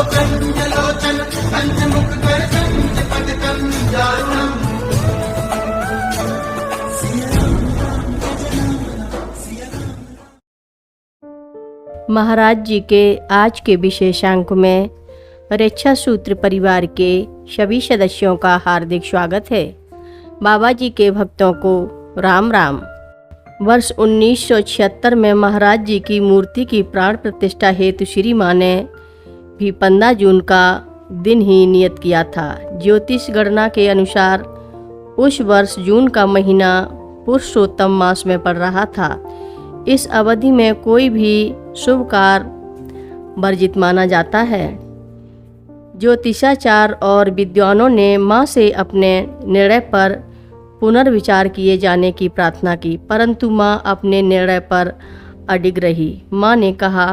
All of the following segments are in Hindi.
कंजलोचन कंजमुख कर कंजपद कंजारुणम। महाराज जी के आज के विशेषांक में रक्षासूत्र परिवार के सभी सदस्यों का हार्दिक स्वागत है। बाबा जी के भक्तों को राम राम। वर्ष 1976 में महाराज जी की मूर्ति की प्राण प्रतिष्ठा हेतु श्री माँ ने भी 15 जून का दिन ही नियत किया था। ज्योतिष गणना के अनुसार उस वर्ष जून का महीना पुरुषोत्तम मास में पड़ रहा था। इस अवधि में कोई भी शुभ कार्य वर्जित माना जाता है। ज्योतिषाचार और विद्वानों ने माँ से अपने निर्णय पर पुनर्विचार किए जाने की प्रार्थना की, परंतु माँ अपने निर्णय पर अडिग रही। माँ ने कहा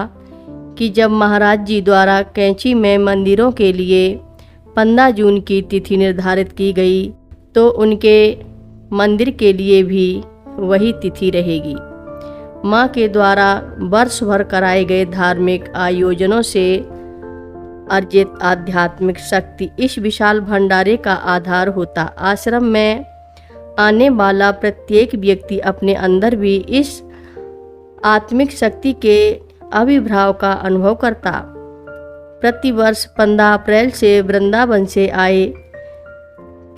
कि जब महाराज जी द्वारा कैंची में मंदिरों के लिए 15 जून की तिथि निर्धारित की गई, तो उनके मंदिर के लिए भी वही तिथि रहेगी। माँ के द्वारा वर्ष भर कराए गए धार्मिक आयोजनों से अर्जित आध्यात्मिक शक्ति इस विशाल भंडारे का आधार होता। आश्रम में आने वाला प्रत्येक व्यक्ति अपने अंदर भी इस आत्मिक शक्ति के आविर्भाव का अनुभव करता। प्रतिवर्ष 15 अप्रैल से वृंदावन से आए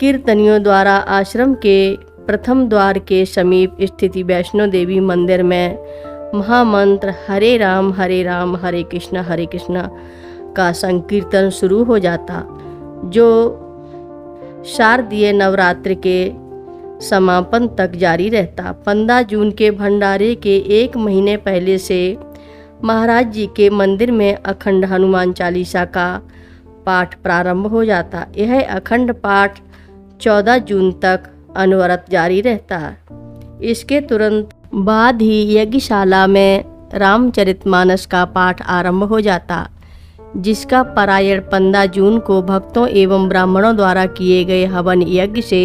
कीर्तनियों द्वारा आश्रम के प्रथम द्वार के समीप स्थित वैष्णो देवी मंदिर में महामंत्र हरे राम हरे कृष्ण का संकीर्तन शुरू हो जाता, जो शारदीय नवरात्र के समापन तक जारी रहता। 15 जून के भंडारे के एक महीने पहले से महाराज जी के मंदिर में अखंड हनुमान चालीसा का पाठ प्रारंभ हो जाता। यह अखंड पाठ 14 जून तक अनवरत जारी रहता। इसके तुरंत बाद ही यज्ञशाला में रामचरितमानस का पाठ आरंभ हो जाता, जिसका पारायण 15 जून को भक्तों एवं ब्राह्मणों द्वारा किए गए हवन यज्ञ से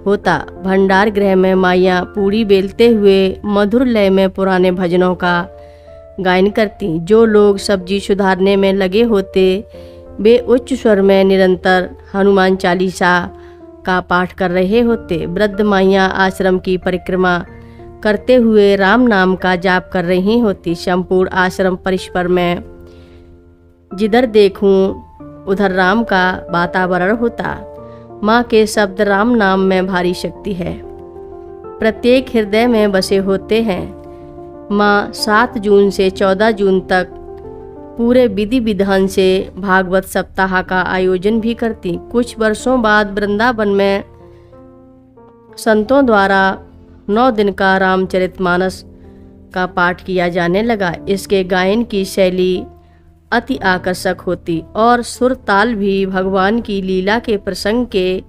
होता। भंडार गृह में माइयाँ पूड़ी बेलते हुए मधुर लय में पुराने भजनों का गायन करती। जो लोग सब्जी सुधारने में लगे होते वे उच्च स्वर में निरंतर हनुमान चालीसा का पाठ कर रहे होते। वृद्ध माइयाँ आश्रम की परिक्रमा करते हुए राम नाम का जाप कर रही होती। संपूर्ण आश्रम परिसर में जिधर देखूं उधर राम का वातावरण होता। माँ के शब्द राम नाम में भारी शक्ति है, प्रत्येक हृदय में बसे होते हैं। माँ 7 जून से 14 जून तक पूरे विधि विधान से भागवत सप्ताह का आयोजन भी करती। कुछ वर्षों बाद वृंदावन में संतों द्वारा 9 दिन का रामचरितमानस का पाठ किया जाने लगा। इसके गायन की शैली अति आकर्षक होती और सुर ताल भी भगवान की लीला के प्रसंग के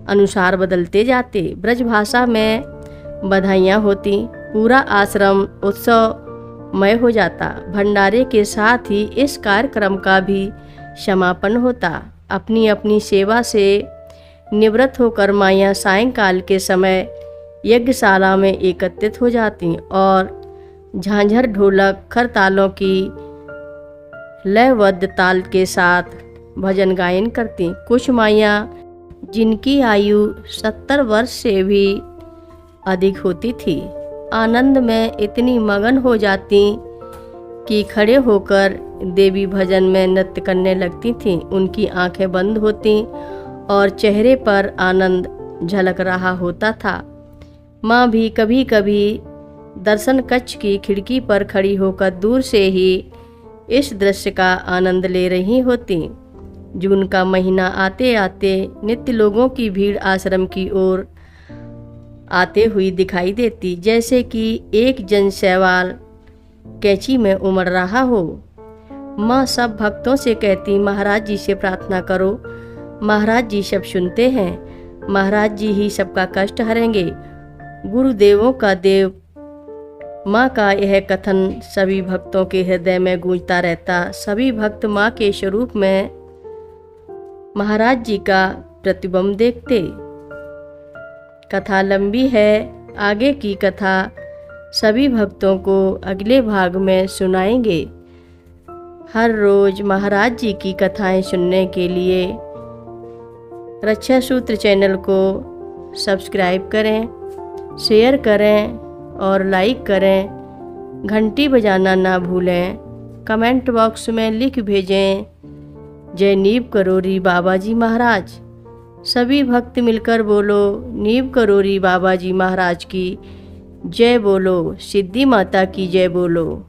अनुसार बदलते जाते। ब्रजभाषा में बधाइयाँ होती। पूरा आश्रम उत्सवमय हो जाता। भंडारे के साथ ही इस कार्यक्रम का भी समापन होता। अपनी अपनी सेवा से निवृत्त होकर माइयाँ सायंकाल के समय यज्ञशाला में एकत्रित हो जाती और झांझर ढोलक खरतालों की लयबद्ध ताल के साथ भजन गायन करती। कुछ माइयाँ जिनकी आयु 70 वर्ष से भी अधिक होती थी, आनंद में इतनी मगन हो जाती कि खड़े होकर देवी भजन में नृत्य करने लगती थीं। उनकी आंखें बंद होती और चेहरे पर आनंद झलक रहा होता था। माँ भी कभी कभी दर्शन कक्ष की खिड़की पर खड़ी होकर दूर से ही इस दृश्य का आनंद ले रही होती। जून का महीना आते आते नित्य लोगों की भीड़ आश्रम की ओर आते हुई दिखाई देती, जैसे कि एक जन शैवाल कैंची में उमड़ रहा हो। माँ सब भक्तों से कहती, महाराज जी से प्रार्थना करो, महाराज जी सब सुनते हैं, महाराज जी ही सबका कष्ट हरेंगे, गुरुदेवों का देव। माँ का यह कथन सभी भक्तों के हृदय में गूंजता रहता। सभी भक्त माँ के स्वरूप में महाराज जी का प्रतिबिंब देखते। कथा लंबी है, आगे की कथा सभी भक्तों को अगले भाग में सुनाएंगे। हर रोज़ महाराज जी की कथाएं सुनने के लिए रक्षा सूत्र चैनल को सब्सक्राइब करें, शेयर करें और लाइक करें। घंटी बजाना ना भूलें। कमेंट बॉक्स में लिख भेजें, जय नीव करोरी बाबा जी महाराज। सभी भक्त मिलकर बोलो, नीव करोरी बाबा जी महाराज की जय बोलो, सिद्धि माता की जय बोलो।